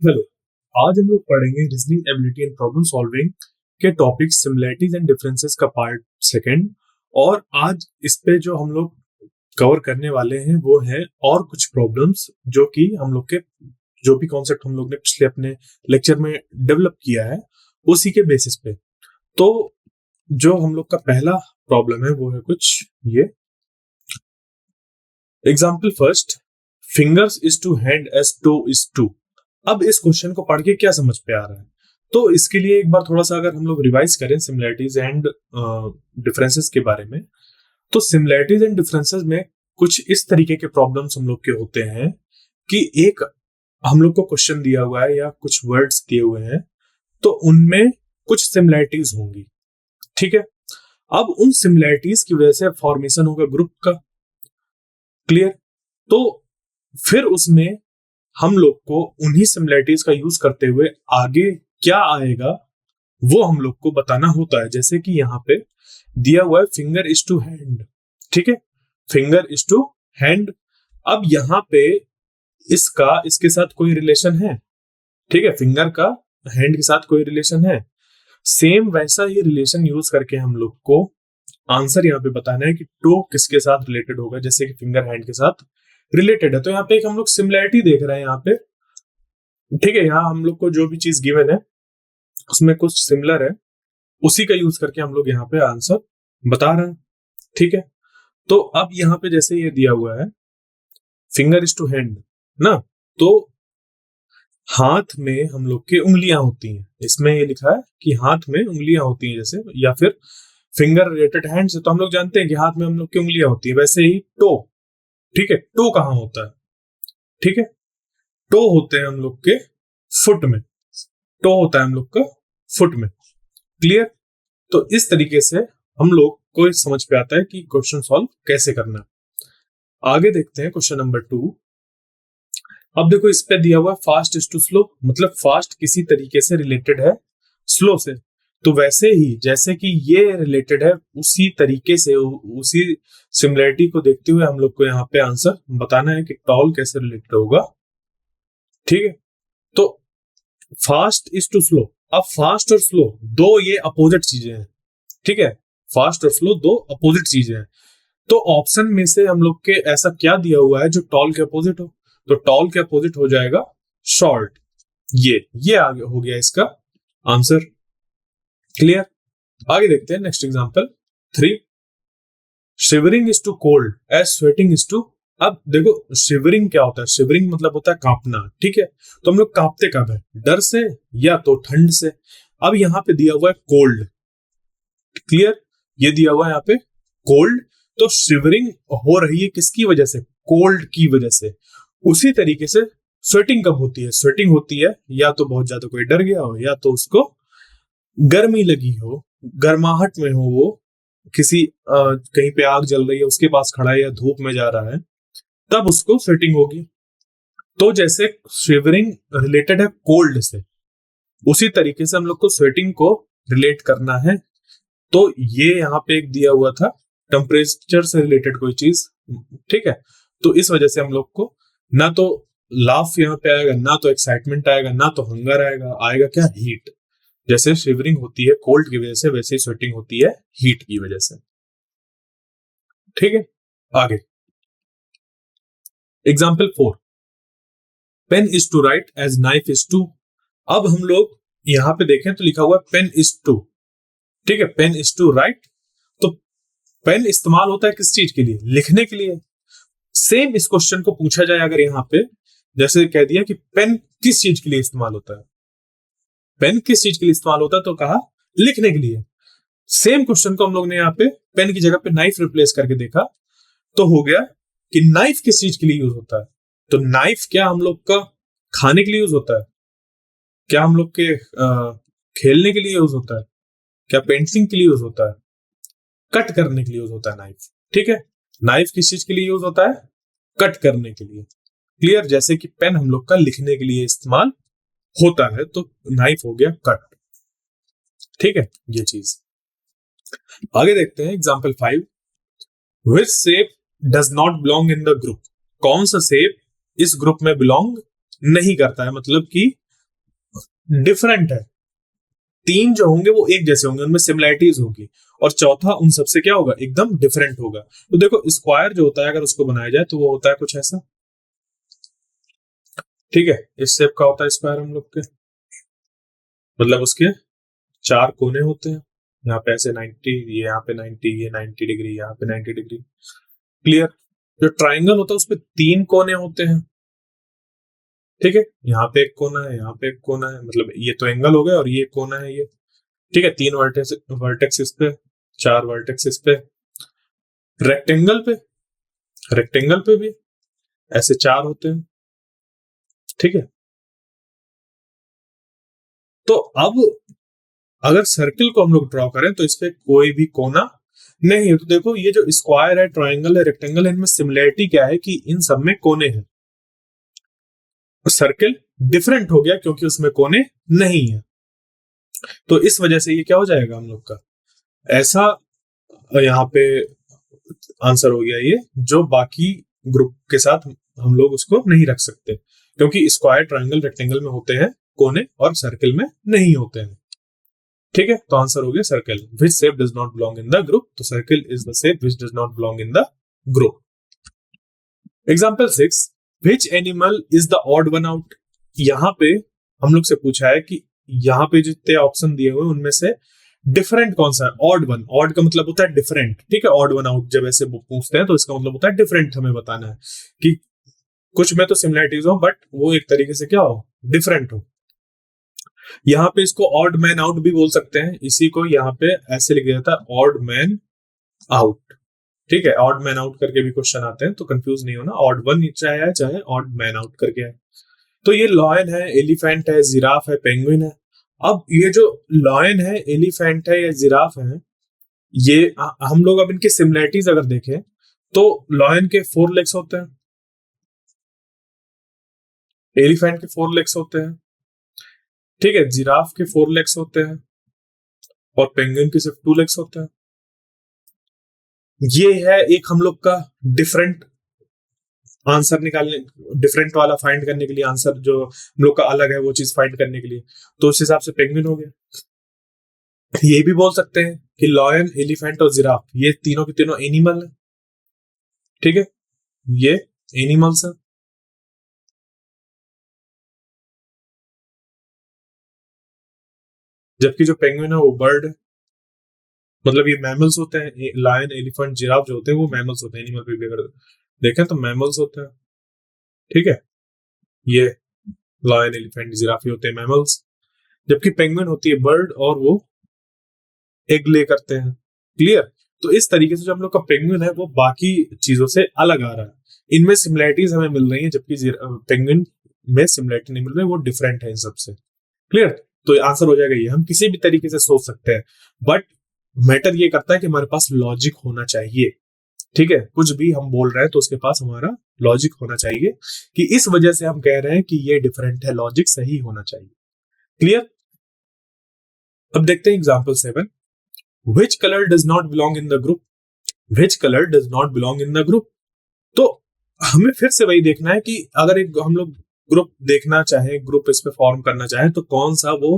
Hello. आज हम लोग पढ़ेंगे reasoning ability and problem solving के टॉपिक सिमिलैरिटीज एंड डिफरेंसेस का पार्ट सेकंड। और आज इस पे जो हम लोग कवर करने वाले हैं वो है और कुछ प्रॉब्लम्स जो कि हम लोग के जो भी कॉन्सेप्ट हम लोग ने पिछले अपने लेक्चर में डेवलप किया है उसी के बेसिस पे। तो जो हम लोग का पहला प्रॉब्लम है वो है कुछ ये। Example first, fingers is to hand as toe is to. अब इस क्वेश्चन को पढ़ के क्या समझ पे आ रहा है, तो इसके लिए एक बार थोड़ा सा अगर हम लोग रिवाइज करें सिमिलैरिटीज एंड डिफरेंसेस के बारे में, तो सिमिलैरिटीज एंड डिफरेंसेस में कुछ इस तरीके के प्रॉब्लम्स हम लोग के होते हैं कि एक हम लोग को क्वेश्चन दिया हुआ है या कुछ वर्ड्स दिए हुए हैं, तो उनमें कुछ सिमिलैरिटीज होंगी। ठीक है, अब उन सिमिलैरिटीज की वजह से फॉर्मेशन होगा ग्रुप का। क्लियर? तो फिर उसमें हम लोग को उन्हीं सिमिलैरिटीज का यूज करते हुए आगे क्या आएगा वो हम लोग को बताना होता है। जैसे कि यहाँ पे दिया हुआ है फिंगर इज टू हैंड। ठीक है, फिंगर इज टू हैंड। अब यहाँ पे इसका इसके साथ कोई रिलेशन है? ठीक है, फिंगर का हैंड के साथ कोई रिलेशन है? सेम वैसा ही रिलेशन यूज करके हम लोग को आंसर यहाँ पे बताना है कि टो किसके साथ रिलेटेड होगा, जैसे कि फिंगर हैंड के साथ रिलेटेड है। तो यहाँ पे एक हम लोग सिमिलैरिटी देख रहे हैं यहाँ पे। ठीक है, यहाँ हम लोग को जो भी चीज गिवन है उसमें कुछ सिमिलर है, उसी का यूज करके हम लोग यहाँ पे आंसर बता रहे हैं। ठीक है, तो अब यहाँ पे जैसे ये दिया हुआ है फिंगर इज टू हैंड ना, तो हाथ में हम लोग की उंगलियां होती हैं। इसमें ये लिखा है कि हाथ में उंगलियां होती हैं जैसे, या फिर फिंगर रिलेटेड हैंड से तो हम लोग जानते हैं कि हाथ में हम लोग की उंगलियां होती है। वैसे ही टो, ठीक है, टो कहाँ होता है? ठीक है, टो होते हैं हम लोग के फुट में। टो होता है हम लोग का फुट में। क्लियर? तो इस तरीके से हम लोग को समझ पे आता है कि क्वेश्चन सॉल्व कैसे करना है। आगे देखते हैं क्वेश्चन नंबर 2। अब देखो इस पे दिया हुआ फास्ट इज टू स्लो, मतलब फास्ट किसी तरीके से रिलेटेड है स्लो से। तो वैसे ही जैसे कि ये रिलेटेड है उसी तरीके से उसी सिमिलरिटी को देखते हुए हम लोग को यहाँ पे आंसर बताना है कि टॉल कैसे रिलेटेड होगा। ठीक है, तो फास्ट इज टू स्लो। अब फास्ट और स्लो दो ये अपोजिट चीजें हैं। ठीक है, फास्ट और स्लो दो अपोजिट चीजें हैं। तो ऑप्शन में से हम लोग के ऐसा क्या दिया हुआ है जो टॉल के अपोजिट हो? तो टॉल के अपोजिट हो जाएगा शॉर्ट। ये आगे हो गया इसका आंसर। क्लियर? आगे देखते हैं next example 3। Shivering is to cold as sweating is to. अब देखो शिवरिंग क्या होता है? शिवरिंग मतलब होता है कांपना। ठीक है, तो हम लोग कांपते कब है? डर से या तो ठंड से। अब यहाँ पे दिया हुआ है कोल्ड। क्लियर? ये दिया हुआ है यहाँ पे कोल्ड, तो शिवरिंग हो रही है किसकी वजह से? कोल्ड की वजह से। उसी तरीके से स्वेटिंग कब होती है? स्वेटिंग होती है या तो बहुत ज्यादा कोई डर गया हो, या तो उसको गर्मी लगी हो, गर्माहट में हो, वो किसी कहीं पे आग जल रही है उसके पास खड़ा है या धूप में जा रहा है, तब उसको स्वेटिंग होगी। तो जैसे शिवरिंग रिलेटेड है कोल्ड से, उसी तरीके से हम लोग को स्वेटिंग को रिलेट करना है। तो ये यहाँ पे एक दिया हुआ था टेम्परेचर से रिलेटेड कोई चीज। ठीक है, तो इस वजह से हम लोग को ना तो लाफ यहाँ पे आएगा, ना तो एक्साइटमेंट आएगा, ना तो हंगर आएगा। आएगा क्या? हीट। जैसे शिवरिंग होती है कोल्ड की वजह से, वैसे ही स्वेटिंग होती है हीट की वजह से। ठीक है, आगे example 4। Pen is to write as knife is to. अब हम लोग यहाँ पे देखें तो लिखा हुआ है पेन इज टू। ठीक है, पेन इज टू राइट। तो पेन इस्तेमाल होता है किस चीज के लिए? लिखने के लिए। सेम इस क्वेश्चन को पूछा जाए अगर यहाँ पे, जैसे कह दिया कि पेन किस चीज के लिए इस्तेमाल होता है? पेन किस चीज के लिए इस्तेमाल होता है? तो कहा लिखने के लिए। सेम क्वेश्चन को हम लोग ने यहाँ पे पेन की जगह पे नाइफ रिप्लेस करके देखा, तो हो गया कि नाइफ किस चीज के लिए यूज होता है? तो नाइफ क्या हम लोग का खाने के लिए यूज होता है? क्या हम लोग के खेलने के लिए यूज होता है? क्या पेंटिंग के लिए यूज होता है? कट करने के लिए यूज होता है नाइफ। ठीक है, नाइफ किस चीज के लिए यूज होता है? कट करने के लिए। क्लियर? जैसे कि पेन हम लोग का लिखने के लिए इस्तेमाल होता है, तो नाइफ हो गया कट। ठीक है, ये चीज। आगे देखते हैं example 5। Which shape does not belong in the group. कौन सा शेप इस ग्रुप में बिलोंग नहीं करता है, मतलब कि डिफरेंट है, तीन जो होंगे वो एक जैसे होंगे, उनमें सिमिलैरिटीज होगी, और चौथा उन सबसे क्या होगा, एकदम डिफरेंट होगा। तो देखो स्क्वायर जो होता है अगर उसको बनाया जाए तो वो होता है कुछ ऐसा, ठीक है, इस शेप का होता है स्क्वायर हम लोग के, मतलब उसके चार कोने होते हैं, यहाँ पे ऐसे 90, ये यहाँ पे 90, ये 90 डिग्री, यहाँ पे 90 डिग्री। क्लियर? जो ट्राइंगल होता है उसपे तीन कोने होते हैं, ठीक है, यहाँ पे एक कोना है, यहाँ पे एक कोना है, मतलब ये तो एंगल हो गया और ये कोना है ये, ठीक है, तीन वर्टेक्स इस पे, चार वर्टेक्स इस पे। रेक्टेंगल पे, रेक्टेंगल पे भी ऐसे चार होते हैं, ठीक है। तो अब अगर सर्किल को हम लोग ड्रॉ करें तो इस पे कोई भी कोना नहीं है। तो देखो ये जो स्क्वायर है, ट्राइंगल है, रेक्टेंगल है, इनमें सिमिलरिटी क्या है कि इन सब में कोने हैं। सर्किल डिफरेंट हो गया क्योंकि उसमें कोने नहीं है, तो इस वजह से ये क्या हो जाएगा हम लोग का ऐसा, यहाँ पे आंसर हो गया ये, जो बाकी ग्रुप के साथ हम लोग उसको नहीं रख सकते, क्योंकि स्क्वायर, ट्रायंगल, रेक्टेंगल में होते हैं कोने और सर्किल में नहीं होते हैं, ठीक है। तो आंसर हो गया circle. Which shape does not belong in the group, तो circle is the shape which does not belong in the group. Example 6, which animal is the odd one out. यहाँ पे हम लोग से पूछा है कि यहाँ पे जितने ऑप्शन दिए हुए उनमें से डिफरेंट कौन सा है, ऑड वन। ऑड का मतलब होता है डिफरेंट, ठीक है, ऑड वन आउट जब ऐसे पूछते हैं तो इसका मतलब होता है डिफरेंट, हमें बताना है कि कुछ में तो सिमिलरिटीज हो बट वो एक तरीके से क्या हो, डिफरेंट हो। यहाँ पे इसको ऑड मैन आउट भी बोल सकते हैं, इसी को यहाँ पे ऐसे लिख दिया था ऑड मैन आउट, ठीक है। ऑड मैन आउट करके भी क्वेश्चन आते हैं तो कंफ्यूज नहीं होना, ऑड वन चाहे है चाहे ऑड मैन आउट करके है। तो ये लॉयन है, एलिफेंट है, जिराफ है, पेंगुइन है। अब ये जो लॉयन है, एलिफेंट है या जिराफ है, ये हम लोग अब इनकी सिमिलरिटीज अगर देखें तो लॉयन के 4 लेग्स होते हैं, एलिफेंट के 4 लेग्स होते हैं, ठीक है, जिराफ के 4 लेग्स होते हैं और पेंगुइन के सिर्फ 2 लेग्स होते हैं। ये है एक हम लोग का डिफरेंट आंसर निकालने, डिफरेंट वाला फाइंड करने के लिए, आंसर जो हम लोग का अलग है वो चीज फाइंड करने के लिए, तो उस हिसाब से पेंगुइन हो गया। ये भी बोल सकते हैं कि लॉयन, एलिफेंट और जिराफ ये तीनों के तीनों एनिमल है, ठीक है, ये एनिमल्स है। जबकि जो पेंगुइन है वो बर्ड है, मतलब ये मैमल्स होते हैं, लायन, एलिफेंट, जिराफ जो होते हैं वो मैमल्स होते हैं, एनिमल पे भी अगर देखें तो मैमल्स होते हैं, ठीक है। ये लायन, एलिफेंट, जिराफ होते हैं मैमल्स, जबकि पेंगुइन होती है बर्ड और वो एग ले करते हैं। क्लियर? तो इस तरीके से जो हम लोग का पेंगुइन है वो बाकी चीजों से अलग आ रहा है, इनमें सिमिलरिटीज हमें मिल रही है जबकि पेंगुइन में सिमिलरिटी नहीं मिल रही, वो डिफरेंट है इन सबसे। क्लियर? तो आंसर हो जाएगा ये। हम किसी भी तरीके से सोच सकते हैं बट मैटर ये करता है कि हमारे पास लॉजिक होना चाहिए, ठीक है, कुछ भी हम बोल रहे हैं तो उसके पास हमारा लॉजिक होना चाहिए, कि इस वजह से हम कह रहे हैं कि ये डिफरेंट है, लॉजिक सही होना चाहिए। क्लियर? अब देखते हैं example 7, which color does not belong in the group, which color does not belong in the group। तो हमें फिर से वही देखना है कि अगर एक हम लोग ग्रुप देखना चाहें, ग्रुप इस पे फॉर्म करना चाहें तो कौन सा वो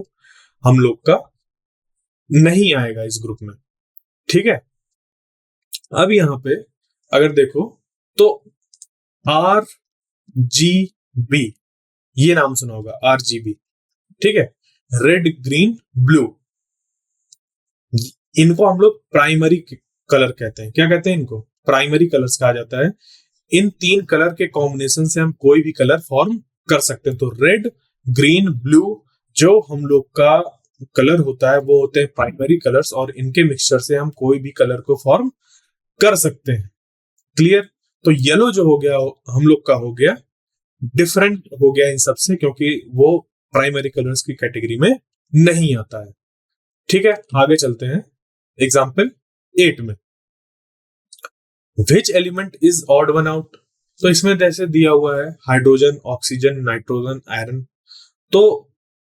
हम लोग का नहीं आएगा इस ग्रुप में, ठीक है। अब यहाँ पे अगर देखो तो आर जी बी, ये नाम सुना होगा RGB, ठीक है, रेड, ग्रीन, ब्लू, इनको हम लोग प्राइमरी कलर कहते हैं। क्या कहते हैं इनको? प्राइमरी कलर्स कहा जाता है। इन तीन कलर के कॉम्बिनेशन से हम कोई भी कलर फॉर्म कर सकते हैं। तो रेड, ग्रीन, ब्लू जो हम लोग का कलर होता है वो होते हैं प्राइमरी कलर्स, और इनके मिक्सचर से हम कोई भी कलर को फॉर्म कर सकते हैं। क्लियर? तो येलो जो हो गया हम लोग का हो गया डिफरेंट हो गया इन सबसे, क्योंकि वो प्राइमरी कलर्स की कैटेगरी में नहीं आता है। ठीक है, आगे चलते हैं एग्जाम्पल 8 में। Which element is odd one out. तो इसमें जैसे दिया हुआ है हाइड्रोजन, ऑक्सीजन, नाइट्रोजन, आयरन। तो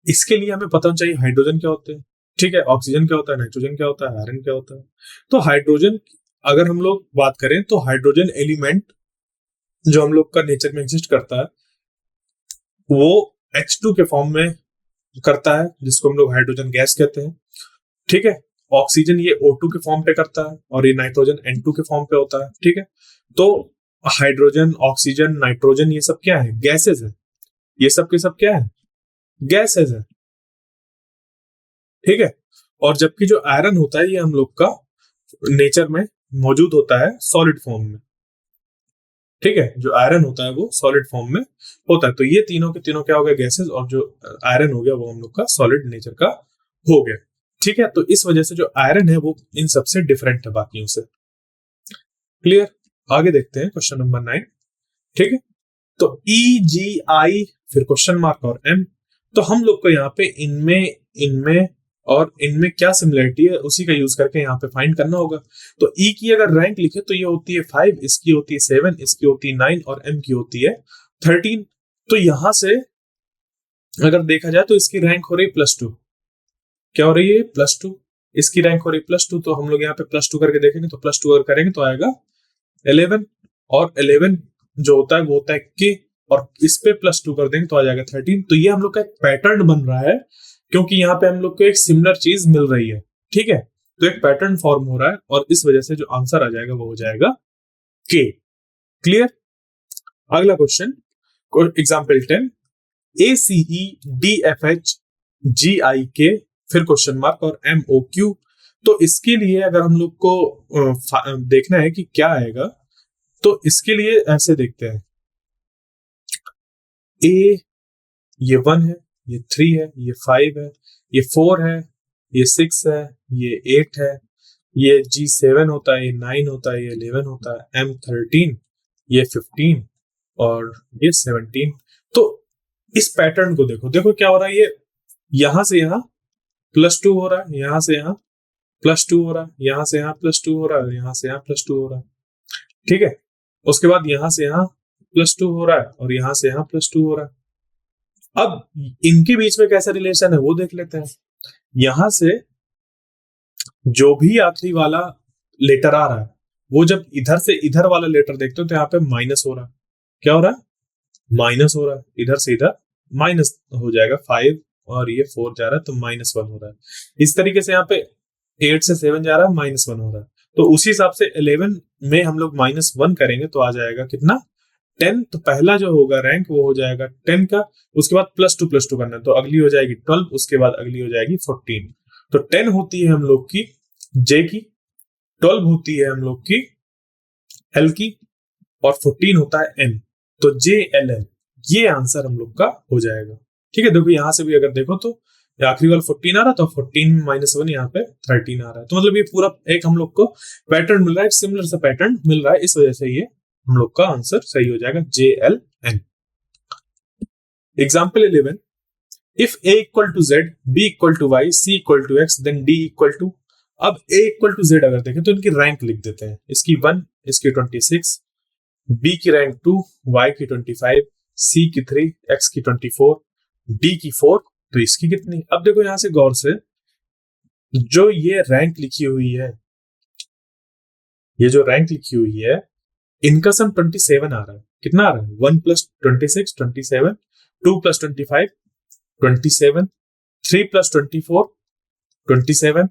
इसके लिए हमें पता चाहिए हाइड्रोजन क्या होते हैं, ठीक है, ऑक्सीजन क्या होता है, नाइट्रोजन क्या होता है, आयरन क्या होता है। तो हाइड्रोजन अगर हम लोग बात करें तो हाइड्रोजन एलिमेंट जो हम लोग का नेचर में एग्जिस्ट करता है वो H2 के फॉर्म में करता है, जिसको हम लोग हाइड्रोजन गैस कहते हैं। ठीक है, ऑक्सीजन ये O2 के फॉर्म पे करता है और ये नाइट्रोजन N2 के फॉर्म पे होता है। ठीक है, तो हाइड्रोजन, ऑक्सीजन, नाइट्रोजन ये सब क्या है? गैसेस है। ये सब के सब क्या है? गैसेस है। ठीक है, और जबकि जो आयरन होता है ये हम लोग का नेचर में मौजूद होता है सॉलिड फॉर्म में। ठीक है, जो आयरन होता है वो सॉलिड फॉर्म में होता है। तो ये तीनों के तीनों क्या हो गया? गैसेस, और जो आयरन हो गया वो हम लोग का सॉलिड नेचर का हो गया। ठीक है, तो इस वजह से जो आयरन है वो इन सबसे डिफरेंट है बाकियों से। क्लियर? आगे देखते हैं क्वेश्चन नंबर 9। ठीक है, तो EGI फिर क्वेश्चन मार्क और M। तो हम लोग को यहाँ पे इनमें इनमें और इनमें क्या सिमिलरिटी है उसी का यूज करके यहाँ पे फाइंड करना होगा। तो E की अगर रैंक लिखे तो ये होती है 5, इसकी होती है 7, इसकी होती है 9 और M की होती है 13। तो यहां से अगर देखा जाए तो इसकी रैंक हो रही है +2। क्या हो रही है? +2। इसकी रैंक हो रही है +2, तो हम लोग यहाँ पे +2 करके देखेंगे तो +2 अगर करेंगे तो आएगा 11, और 11 जो होता है वो होता है K, और इस पे +2 कर देंगे तो आ जाएगा 13। तो ये हम लोग का एक पैटर्न बन रहा है, क्योंकि यहाँ पे हम लोग को एक सिमिलर चीज मिल रही है। ठीक है, तो एक पैटर्न फॉर्म हो रहा है और इस वजह से जो आंसर आ जाएगा वो हो जाएगा K। क्लियर? अगला क्वेश्चन, एग्जाम्पल 10, ACEDFHGIK फिर क्वेश्चन मार्क और MOQ। तो इसके लिए अगर हम लोग को देखना है कि क्या आएगा, तो इसके लिए ऐसे देखते हैं। ए ये 1 है, ये 3 है, ये 5 है, ये 4 है, ये 6 है, ये 8 है, ये G7 होता है, ये 9 होता है, ये 11 होता है, M13, ये 15 और ये 17। तो इस पैटर्न को देखो, देखो क्या हो रहा है। ये यहां से यहां +2 हो रहा है, यहां से यहां +2 हो रहा है, यहां से यहां +2 हो रहा है, यहां से यहां +2 हो रहा है। ठीक है, उसके बाद यहां से यहां +2 हो रहा है और यहां से यहां +2 हो रहा है। अब इनके बीच में कैसा रिलेशन है वो देख लेते हैं। यहां से जो भी आखिरी वाला लेटर आ रहा है, वो जब इधर से इधर वाला लेटर देखते हो तो यहाँ पे माइनस हो रहा है। क्या हो रहा है? माइनस हो रहा है। इधर से इधर माइनस हो जाएगा, 5 और ये 4 जा रहा है तो -1 हो रहा है। इस तरीके से यहाँ पे 8 से 7 जा रहा है, -1 हो रहा है। तो उसी हिसाब से 11 में हम लोग -1 करेंगे तो आ जाएगा कितना? 10। तो पहला जो होगा रैंक वो हो जाएगा 10 का। उसके बाद +2 करना है तो अगली हो जाएगी 12, उसके बाद अगली हो जाएगी 14। तो 10 होती है हम लोग की J की, 12 होती है हम लोग की L की, और 14 होता है N। तो JLL ये आंसर हम लोग का हो जाएगा। ठीक है, देखो यहां से भी अगर देखो तो आखिरी वाला 14 आ रहा है तो 14 -1 यहाँ पे 13 आ रहा है। तो मतलब ये पूरा एक हम लोग को पैटर्न मिल रहा है, सिमिलर सा पैटर्न मिल रहा है, इस वजह से ये हम लोग का आंसर सही हो जाएगा JLN। Example 11, if A = Z, B = Y, C = X, then D = अब A = Z अगर देखें तो इनकी रैंक लिख देते हैं। इसकी 1, इसकी 26, B की रैंक 2, Y की 25, C की 3, X की 24, D की 4, तो इसकी कितनी? अब देखो यहां से गौर से, जो ये रैंक लिखी हुई है, ये जो रैंक लिखी हुई है, इनका सम 27 आ रहा है। कितना आ रहा है? 1 + 26 27, 2 + 25 27, 3 + 24 27।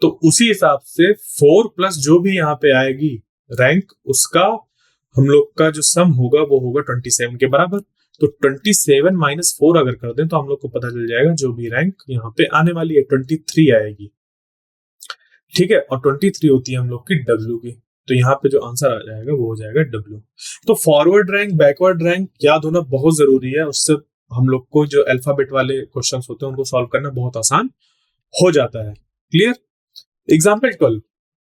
तो उसी हिसाब से 4 प्लस जो भी यहाँ पे आएगी रैंक, उसका हम लोग का जो सम होगा वो होगा 27 के बराबर। तो 27 - 4 अगर कर दें तो हम लोग को पता चल जाएगा जो भी रैंक यहाँ पे आने वाली है 23 आएगी। ठीक है, और 23 होती है हम लोग की W की। तो यहाँ पे जो आंसर आ जाएगा वो हो जाएगा W। तो फॉरवर्ड रैंक, बैकवर्ड रैंक याद होना बहुत जरूरी है, उससे हम लोग को जो अल्फाबेट वाले क्वेश्चंस होते हैं उनको सॉल्व करना बहुत आसान हो जाता है। क्लियर? Example 12,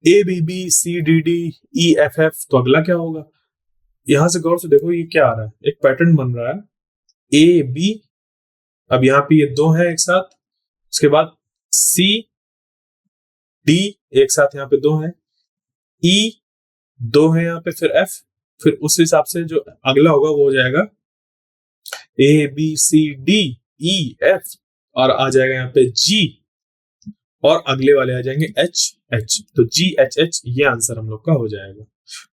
ABBCDDEFF। तो अगला क्या होगा? यहां से गौर से देखो ये क्या आ रहा है, एक पैटर्न बन रहा है। AB, अब यहाँ पे ये 2 है एक साथ, उसके बाद CD एक साथ यहाँ पे 2 है, E 2 है यहाँ पे, फिर F, फिर उस हिसाब से जो अगला होगा वो हो जाएगा ABCDEF, और आ जाएगा यहाँ पे G, और अगले वाले आ जाएंगे HH। तो GHH ये आंसर हम लोग का हो जाएगा।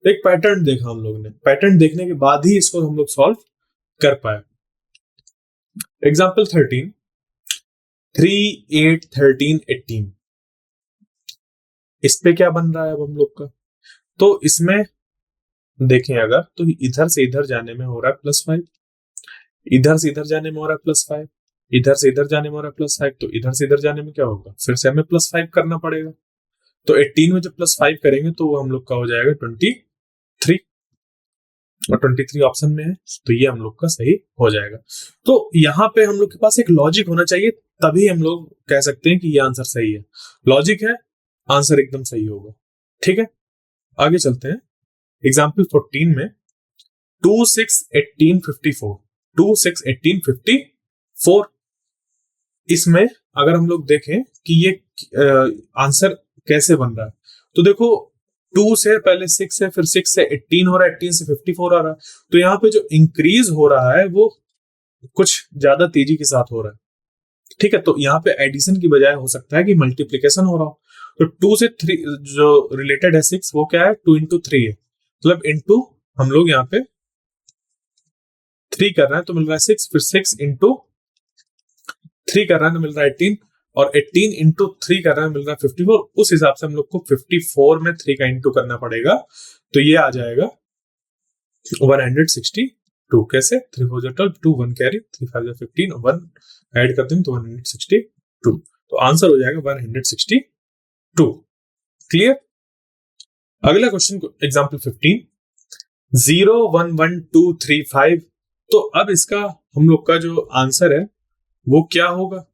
तो एक पैटर्न देखा हम लोग ने, पैटर्न देखने के बाद ही इसको हम लोग सॉल्व कर पाए। एग्जाम्पल 13, 3, 8, 13, 18, इस पे क्या बन रहा है अब हम लोग का? तो इसमें देखें अगर, तो इधर से इधर जाने में हो रहा है +5, इधर से इधर जाने में हो रहा है +5, इधर से इधर जाने में हो रहा है +5, तो इधर से इधर जाने में क्या होगा, फिर से हमें +5 करना पड़ेगा। तो 18 में जब +5 करेंगे तो वो हम लोग का हो जाएगा 23, और 23 ऑप्शन में है, तो ये हम लोग का सही हो जाएगा। तो यहाँ पे हम लोग के पास एक लॉजिक होना चाहिए, तभी हम लोग कह सकते हैं कि ये आंसर सही है। लॉजिक है, आंसर एकदम सही होगा। ठीक है, आगे चलते हैं। एग्जाम्पल 14 में 2, 6, 18, 54, 2, 6, 18, 54, इसमें अगर हम लोग देखें कि ये आंसर कैसे बन रहा है, तो देखो 2 से पहले 6 है, फिर 6 से 18 हो रहा है, 18 से 54 आ रहा है। तो यहाँ पे जो इंक्रीज हो रहा है वो कुछ ज्यादा तेजी के साथ हो रहा है। ठीक है, तो यहाँ पे एडिशन की बजाय हो सकता है कि मल्टीप्लीकेशन हो रहा हो। तो 2 से 3 जो रिलेटेड है 6, वो क्या है, 2 इंटू 3 है, मतलब इंटू हम लोग यहाँ पे 3 कर रहे हैं तो मिल रहा है 6, फिर 6 इंटू 3 कर रहा है तो मिल रहा है 18, और 18 इंटू 3 कर रहा है मिल रहा है 54। उस हिसाब से हम लोग को 54 में 3 का इंटू करना पड़ेगा, तो ये आ जाएगा 162। कैसे, 3 4 12, 2 1 कैरी, 3 5 15, 1 ऐड कर दें तो 162। तो आंसर हो जाएगा 162। क्लियर। अगला क्वेश्चन, एग्जाम्पल 15, 0 1 1 2 3 5। तो अब इसका हम लोग का जो आंसर है वो क्या होगा?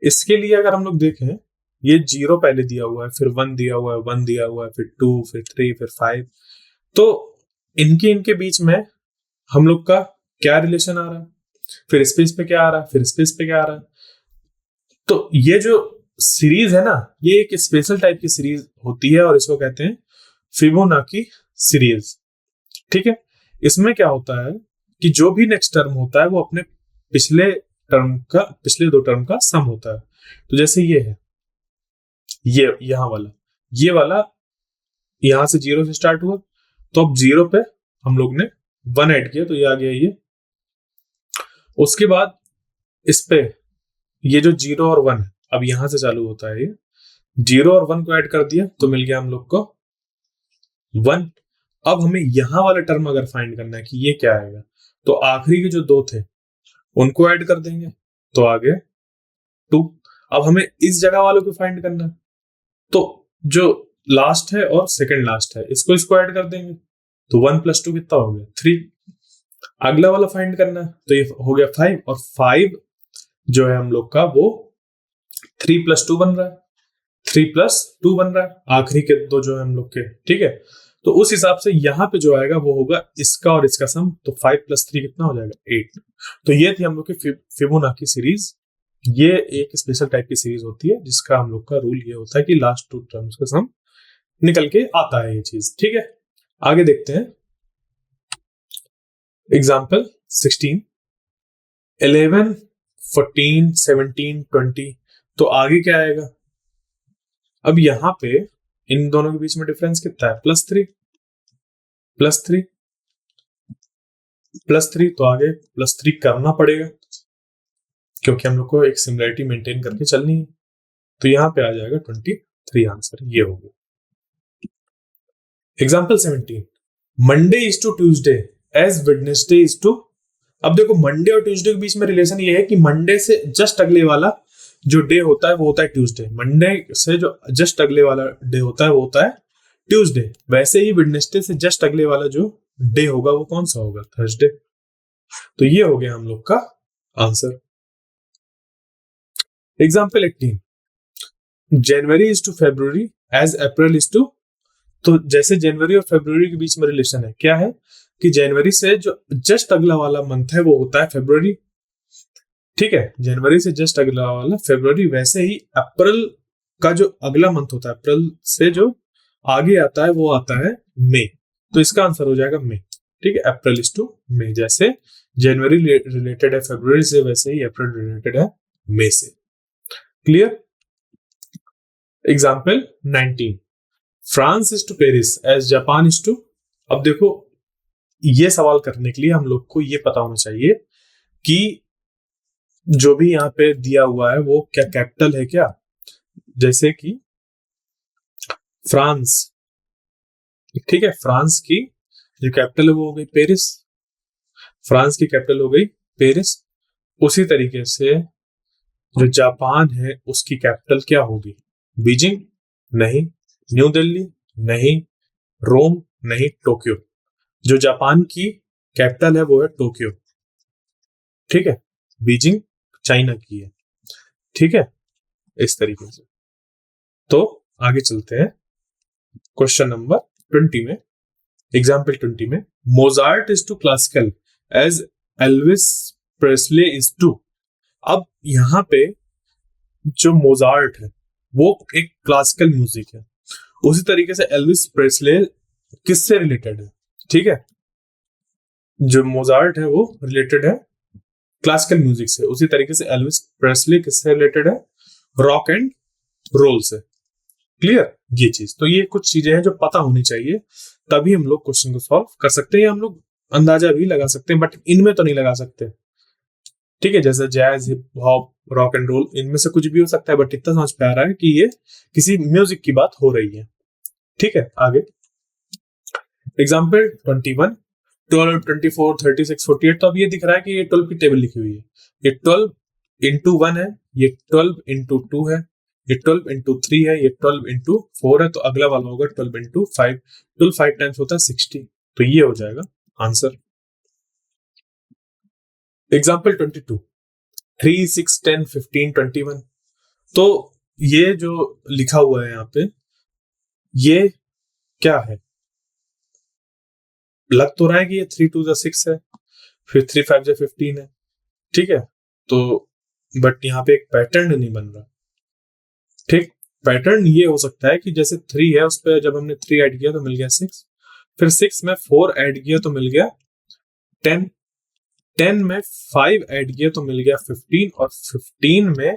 इसके लिए अगर हम लोग देखें, ये 0 पहले दिया हुआ है, फिर 1 दिया हुआ है, 1 दिया हुआ है, फिर 2, फिर 3, फिर 5, तो इनके बीच में हम लोग का क्या रिलेशन आ रहा है, फिर स्पेस पे क्या आ रहा है, फिर स्पेस पे क्या आ रहा है। तो ये जो सीरीज है ना, ये एक स्पेशल टाइप की सीरीज होती है और इसको कहते हैं फिबोनाची सीरीज। ठीक है, इसमें क्या होता है कि जो भी नेक्स्ट टर्म होता है वो अपने पिछले पिछले 2 टर्म का सम होता है। तो जैसे ये है, ये ये वाला यहां से 0 से स्टार्ट हुआ, तो अब 0 पे हम लोग ने 1 ऐड किया तो ये आ गया ये। उसके बाद इस पे ये जो 0 और 1 अब यहां से चालू होता है, ये 0 और 1 को ऐड कर दिया तो मिल गया हम लोग को 1। अब हमें यहां वाला टर्म अगर फाइंड करना है कि ये क्या आएगा, तो आखिरी के जो 2 थे उनको ऐड कर देंगे तो आ गए 2। अब हमें इस जगह वालों को फाइंड करना है, तो जो लास्ट है और सेकंड लास्ट है इसको ऐड कर देंगे तो 1 + 2 कितना हो गया, 3। अगला वाला फाइंड करना है तो ये हो गया 5, और 5 जो है हम लोग का वो 3 + 2 बन रहा है, 3 + 2 बन रहा है आखिरी के 2 जो है हम लोग के। ठीक है, तो उस हिसाब से यहाँ पे जो आएगा वो होगा इसका और इसका सम, तो 5 + 3 कितना हो जाएगा, 8। तो ये थी हम लोग की फिबोनाची सीरीज। ये एक स्पेशल टाइप की सीरीज होती है जिसका हम लोग का रूल ये होता है कि लास्ट 2 टर्म्स का सम निकल के आता है ये चीज। ठीक है, आगे देखते हैं। एग्जाम्पल 16, 11, 14, 17, 20। तो आगे क्या आएगा? अब यहां पे इन दोनों के बीच में डिफरेंस कितना है, +3 +3 +3, तो आगे +3 करना पड़ेगा क्योंकि हम लोग को एक सिमिलरिटी मेंटेन करके चलनी है। तो यहां पे आ जाएगा 23 आंसर, ये हो गया। Example 17, Monday is to Tuesday as Wednesday is to. अब देखो मंडे और ट्यूसडे के बीच में रिलेशन ये है कि मंडे से जस्ट अगले वाला जो डे होता है वो होता है ट्यूसडे, मंडे से जो जस्ट अगले वाला डे होता है वो होता है ट्यूसडे। वैसे ही वेडनेसडे से जस्ट अगले वाला जो डे होगा वो कौन सा होगा, थर्सडे। तो ये हो गया हम लोग का answer. Example 18, January is to February as April is to. तो जैसे जनवरी और फरवरी के बीच में रिलेशन है, क्या है कि जनवरी से जो जस्ट अगला वाला मंथ है वो होता है फरवरी। ठीक है, जनवरी से जस्ट अगला वाला फरवरी, वैसे ही अप्रैल का जो अगला मंथ होता है, अप्रैल से जो आगे आता है वो आता है मई। तो इसका आंसर हो जाएगा मई। ठीक है, अप्रैल इज टू मई। जैसे जनवरी रिलेटेड है फरवरी से, वैसे ही अप्रैल रिलेटेड है मई से। Clear. Example 19, France is to Paris as Japan is to. अब देखो ये सवाल करने के लिए हम लोग को ये पता होना चाहिए कि जो भी यहाँ पे दिया हुआ है वो क्या कैपिटल है क्या, जैसे कि फ्रांस, ठीक है, फ्रांस की जो कैपिटल है वो हो गई पेरिस, फ्रांस की कैपिटल हो गई पेरिस। उसी तरीके से जो जापान है उसकी कैपिटल क्या होगी, बीजिंग नहीं, न्यू दिल्ली नहीं, रोम नहीं, टोक्यो। जो जापान की कैपिटल है वो है टोक्यो, ठीक है, बीजिंग चाइना की है, ठीक है, इस तरीके से। तो आगे चलते हैं क्वेश्चन नंबर 20 में, एग्जाम्पल 20 में, Mozart is to classical as Elvis Presley is to. अब यहाँ पे जो मोजार्ट है वो एक क्लासिकल म्यूजिक है, उसी तरीके से एल्विस प्रेस्ले किससे रिलेटेड है, ठीक है, जो मोजार्ट है वो रिलेटेड है क्लासिकल म्यूजिक से, उसी तरीके से एल्विस प्रेस्ले किससे रिलेटेड है, रॉक एंड रोल से। क्लियर ये चीज, तो ये कुछ चीजें हैं जो पता होनी चाहिए, तभी हम लोग क्वेश्चन को सॉल्व कर सकते हैं, या हम लोग अंदाजा भी लगा सकते हैं, बट इनमें तो नहीं लगा सकते, ठीक है, जैसे jazz, hip hop, rock and roll, इनमें से कुछ भी हो सकता है, बट इतना समझ पे आ रहा है कि ये किसी म्यूजिक की बात हो रही है, ठीक है। आगे एग्जाम्पल 21, 12, 24, 36, 48, तो अब ये दिख रहा है कि ये 12 की टेबल लिखी हुई है, ये 12 इंटू 1 है, ये 12 इंटू 2 है, ये 12 इंटू 3 है, ये 12 इंटू 4 है, तो अगला वाला होगा 12 इंटू 5, 12 5 टाइम्स होता है 60, तो ये हो जाएगा आंसर। एग्जाम्पल 22, 3, 6, 10, 15, 21, तो ये जो लिखा हुआ है यहाँ पे ये क्या है, लग तो रहा है कि ये 3 2 6 है, फिर 3 5 15 है, ठीक है, तो बट यहाँ पे एक पैटर्न नहीं बन रहा, ठीक, पैटर्न ये हो सकता है कि जैसे 3 है उस पर जब हमने 3 ऐड किया तो मिल गया 6, फिर 6 में 4 ऐड किया तो मिल गया 10, 10 में 5 ऐड किया तो मिल गया 15, और 15 में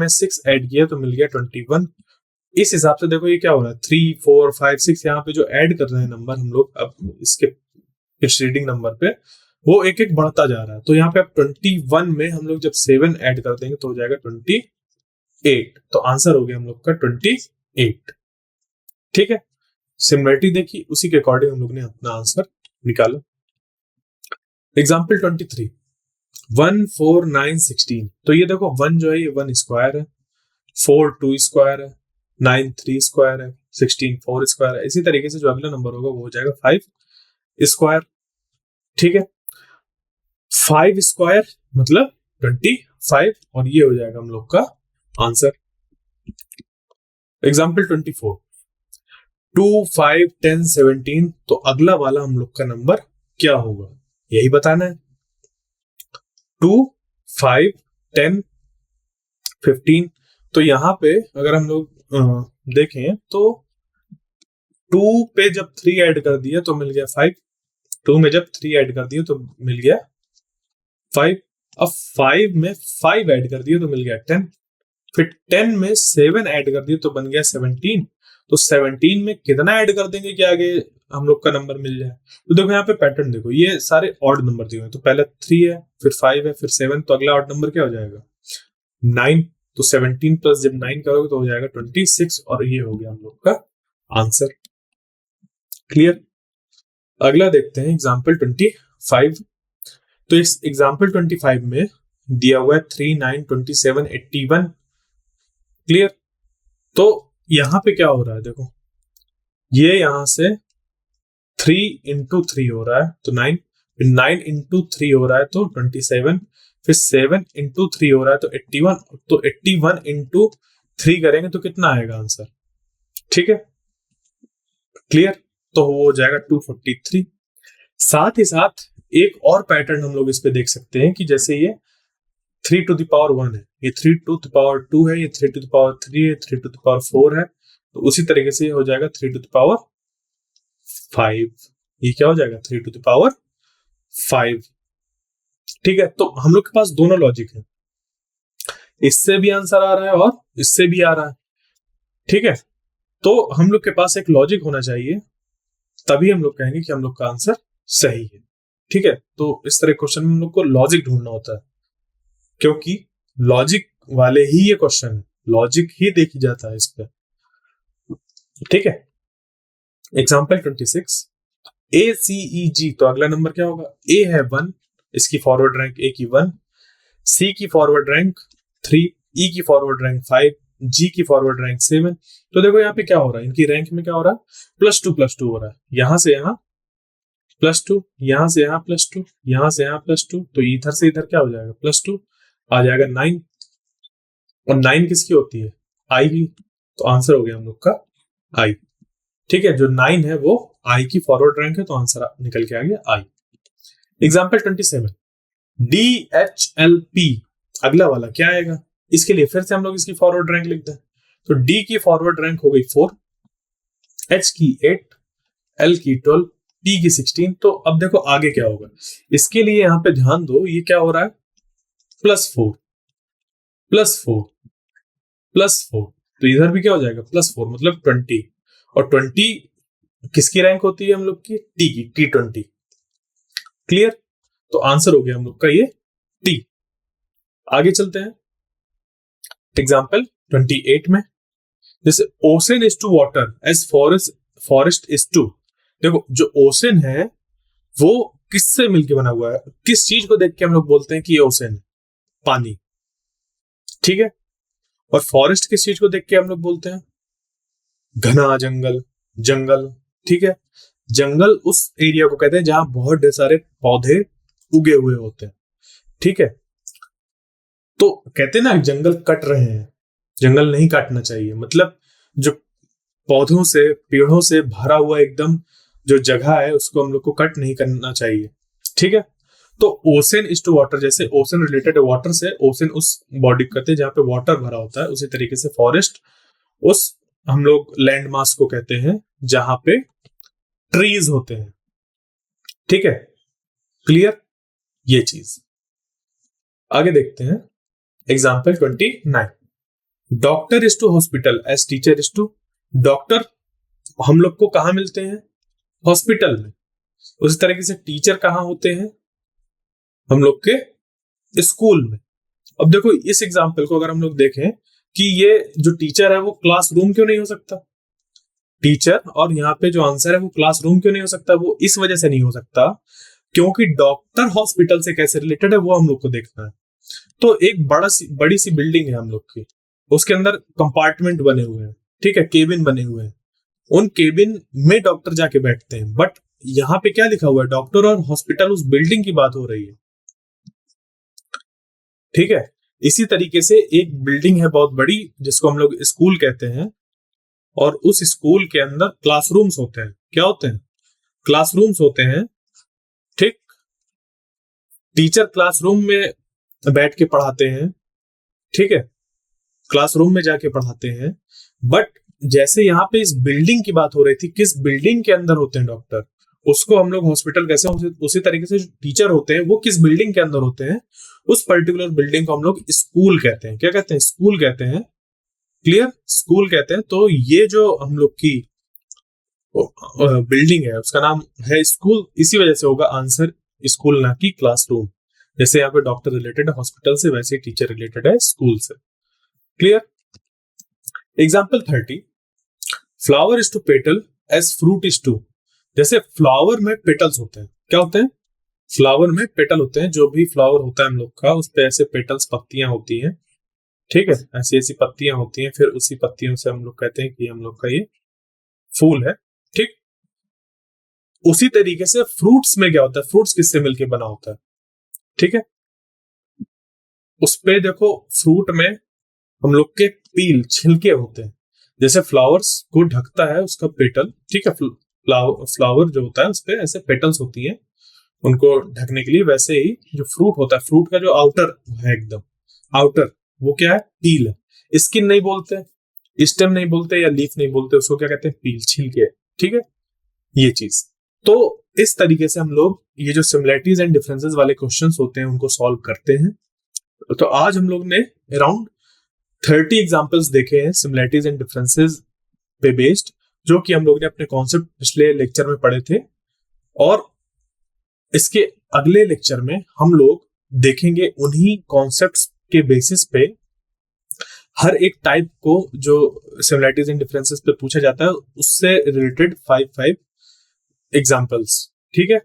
6 ऐड किया तो मिल गया 21। इस हिसाब से देखो ये क्या हो रहा है, 3 4 5 6 यहाँ पे जो ऐड कर रहे हैं नंबर हम लोग अब इसके प्रीसीडिंग नंबर पे, वो एक एक बढ़ता जा रहा है, तो यहाँ पे अब 21 में हम लोग जब 7 ऐड कर देंगे तो हो जाएगा 28, तो आंसर हो गया हम लोग का 28, ठीक है, सिमिलरिटी देखी उसी के अकॉर्डिंग हम लोग ने अपना आंसर निकाला। एग्जाम्पल 23, 1 4 9 16, तो ये देखो 1 जो है ये 1 स्क्वायर है, 4 2 स्क्वायर है, 9 3 स्क्वायर है, 16 4 स्क्वायर है, इसी तरीके से जो अगला नंबर होगा वो हो जाएगा 5 स्क्वायर, ठीक है, 5 स्क्वायर मतलब 25, और ये हो जाएगा हम लोग का आंसर। एग्जाम्पल 24, 2 5 10 17, तो अगला वाला हम लोग का नंबर क्या होगा यही बताना है, 2 5 10 15, तो यहाँ पे अगर हम लोग देखें तो 2 पे जब 3 ऐड कर दिया तो मिल गया 5, 2 में जब 3 ऐड कर दिया तो मिल गया 5, अब 5 में 5 ऐड कर दिया तो मिल गया 10, फिर 10 में 7 ऐड कर दिया तो बन गया 17, तो 17 में कितना ऐड कर देंगे कि आगे हम लोग का नंबर मिल जाए, तो देखो यहाँ पे पैटर्न देखो, ये सारे ऑड नंबर दिए हुए, तो पहले 3 है, फिर 5 है, फिर 7, तो अगला ऑड नंबर क्या हो जाएगा 9, तो 17 प्लस जब 9 करोगे तो हो जाएगा 26, और ये हो गया हम लोग का आंसर। क्लियर, अगला देखते हैं एग्जाम्पल 25, तो इस एग्जाम्पल 25 में दिया हुआ है 3 9 27 81, क्लियर, तो यहां पे क्या हो रहा है देखो, ये यहां से 3 इंटू 3 हो रहा है तो 9, फिर 9 इंटू 3 हो रहा है तो 27, फिर 7 इंटू 3 हो रहा है तो 81, तो 81 इंटू 3 करेंगे तो कितना आएगा आंसर, ठीक है, क्लियर, तो वो हो जाएगा 243। साथ ही साथ एक और पैटर्न हम लोग इस पे देख सकते हैं कि जैसे ये 3 टू द पावर 1 है, ये 3 टू द पावर 2 है, ये 3 टू द पावर 3 है, 3 टू द पावर 4 है, तो उसी तरीके से हो जाएगा 3 टू द पावर 5, ये क्या हो जाएगा 3 टू द पावर 5, ठीक है, तो हम लोग के पास दोनों लॉजिक है, इससे भी आंसर आ रहा है और इससे भी आ रहा है, ठीक है, तो हम लोग के पास एक लॉजिक होना चाहिए, तभी हम लोग कहेंगे कि हम लोग का आंसर सही है। ठीक है, तो इस तरह क्वेश्चन में हम लोग को लॉजिक ढूंढना होता है, क्योंकि लॉजिक वाले ही ये क्वेश्चन है, लॉजिक ही देखी जाता है इस पे। ठीक है, एग्जाम्पल 26, ACEG, तो अगला नंबर क्या होगा, ए है 1, इसकी फॉरवर्ड रैंक ए की 1, सी की फॉरवर्ड रैंक 3, ई की फॉरवर्ड रैंक 5, जी की फॉरवर्ड रैंक 7। तो देखो यहाँ पे क्या हो रहा है, इनकी रैंक में क्या हो रहा है, +2 हो रहा है, यहां से यहाँ +2, यहां से यहाँ +2, यहां से यहाँ +2, तो इधर से इधर क्या हो जाएगा, +2 आ जाएगा 9, और 9 किसकी होती है, आई की, तो आंसर हो गया हम लोग का आई। ठीक है, जो 9 है वो आई की फॉरवर्ड रैंक है, तो आंसर निकल के आ गया आई। एग्जाम्पल 27, DHLP, अगला वाला क्या आएगा, इसके लिए फिर से हम लोग इसकी फॉरवर्ड रैंक लिखते हैं, तो डी की फॉरवर्ड रैंक हो गई 4, एच की 8, एल की 12, पी की 16। तो अब देखो आगे क्या होगा, इसके लिए यहां पे ध्यान दो, ये क्या हो रहा है, +4 +4 +4, तो इधर भी क्या हो जाएगा, +4 मतलब 20, और 20 किसकी रैंक होती है हम लोग की, टी की, T20। क्लियर, तो आंसर हो गया हम लोग का ये टी। आगे चलते हैं, एग्जाम्पल 28 में, जैसे ocean is to water as forest is to. देखो जो ओशन है वो किससे मिलके बना हुआ है, किस चीज को देख के हम लोग बोलते हैं कि ये ओशन है, पानी। ठीक है, और फॉरेस्ट किस चीज को देख के हम लोग बोलते हैं, घना जंगल, जंगल। ठीक है, जंगल उस एरिया को कहते हैं जहां बहुत ढेर सारे पौधे उगे हुए होते हैं। ठीक है, तो कहते हैं ना जंगल कट रहे हैं, जंगल नहीं काटना चाहिए, मतलब जो पौधों से पेड़ों से भरा हुआ एकदम जो जगह है उसको हम लोग को कट नहीं करना चाहिए। ठीक है, तो ओशन इज टू वाटर, जैसे ओशन रिलेटेड है वाटर से, ओशन उस बॉडी को कहते हैं जहां पे वाटर भरा होता है, उसी तरीके से फॉरेस्ट उस हम लोग लैंड मास को कहते हैं जहां पे ट्रीज होते हैं। ठीक है, क्लियर ये चीज। आगे देखते हैं, example 29, doctor is to hospital as teacher is to. Doctor हम लोग को कहां मिलते हैं, हॉस्पिटल में, उसी तरीके से टीचर कहां होते हैं, हम लोग के स्कूल में। अब देखो इस एग्जाम्पल को अगर हम लोग देखें कि ये जो टीचर है वो क्लासरूम क्यों नहीं हो सकता, टीचर, और यहाँ पे जो आंसर है वो क्लासरूम क्यों नहीं हो सकता, वो इस वजह से नहीं हो सकता क्योंकि डॉक्टर हॉस्पिटल से कैसे रिलेटेड है वो हम लोग को देखना है। तो एक बड़ी सी बिल्डिंग है हम लोग की, उसके अंदर कंपार्टमेंट बने हुए हैं, ठीक है, केबिन बने हुए हैं, उन केबिन में डॉक्टर जाके बैठते हैं, बट यहाँ पे क्या लिखा हुआ है, डॉक्टर और हॉस्पिटल, उस बिल्डिंग की बात हो रही है। ठीक है, इसी तरीके से एक बिल्डिंग है बहुत बड़ी जिसको हम लोग स्कूल कहते हैं, और उस स्कूल के अंदर क्लासरूम्स होते हैं, क्या होते हैं, क्लासरूम्स होते हैं। ठीक, टीचर क्लासरूम में बैठ के पढ़ाते हैं, ठीक है, क्लासरूम में जाके पढ़ाते हैं, बट जैसे यहाँ पे इस बिल्डिंग की बात हो रही थी, किस बिल्डिंग के अंदर होते हैं डॉक्टर, उसको हम लोग हॉस्पिटल कैसे, उसी तरीके से जो टीचर होते हैं वो किस बिल्डिंग के अंदर होते हैं, उस पर्टिकुलर बिल्डिंग को हम लोग स्कूल कहते हैं। क्या कहते हैं, स्कूल कहते हैं। क्लियर, स्कूल कहते हैं। तो ये जो हम लोग की बिल्डिंग है उसका नाम है स्कूल, इसी वजह से होगा आंसर स्कूल ना कि क्लासरूम। जैसे यहाँ पे डॉक्टर रिलेटेड है हॉस्पिटल से, वैसे ही टीचर रिलेटेड है स्कूल से। Clear, example 30, flower is to petal as fruit is to. जैसे फ्लावर में पेटल्स होते हैं, क्या होते हैं, फ्लावर में पेटल होते हैं, जो भी फ्लावर होता है हम लोग का उस पे ऐसे पेटल्स, पत्तियां होती हैं। ठीक है, ऐसी ऐसी पत्तियां होती हैं, फिर उसी पत्तियों से हम लोग कहते हैं कि हम लोग का ये फूल है। ठीक, उसी तरीके से फ्रूट्स में क्या होता है, फ्रूट्स किससे मिलके बना होता है, ठीक है, उस पे देखो फ्रूट में हम लोग के पील, छिलके होते हैं, जैसे फ्लावर्स को ढकता है उसका पेटल। ठीक है, फ्लावर जो होता है उस पे ऐसे पेटल्स होती हैं उनको ढकने के लिए, वैसे ही जो फ्रूट होता है, फ्रूट का जो आउटर है एकदम आउटर, वो क्या है, पील है। स्किन नहीं बोलते, स्टेम नहीं बोलते, या लीफ नहीं बोलते, उसको क्या कहते हैं, पील, छिलके। ठीक है, ये चीज। तो इस तरीके से हम लोग ये जो सिमिलरिटीज एंड डिफरेंसेस वाले क्वेश्चंस होते हैं उनको सॉल्व करते हैं। तो आज हम लोग ने अराउंड 30 एग्जांपल्स देखे हैं सिमिलरिटीज एंड डिफरेंसेस पे बेस्ड, जो कि हम लोग ने अपने कॉन्सेप्ट पिछले लेक्चर में पढ़े थे, और इसके अगले लेक्चर में हम लोग देखेंगे उन्हीं कॉन्सेप्ट्स के बेसिस पे हर एक टाइप को जो सिमिलैरिटीज एंड डिफरेंसेस पे पूछा जाता है उससे रिलेटेड 5 एग्जांपल्स। ठीक है,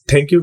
थैंक यू।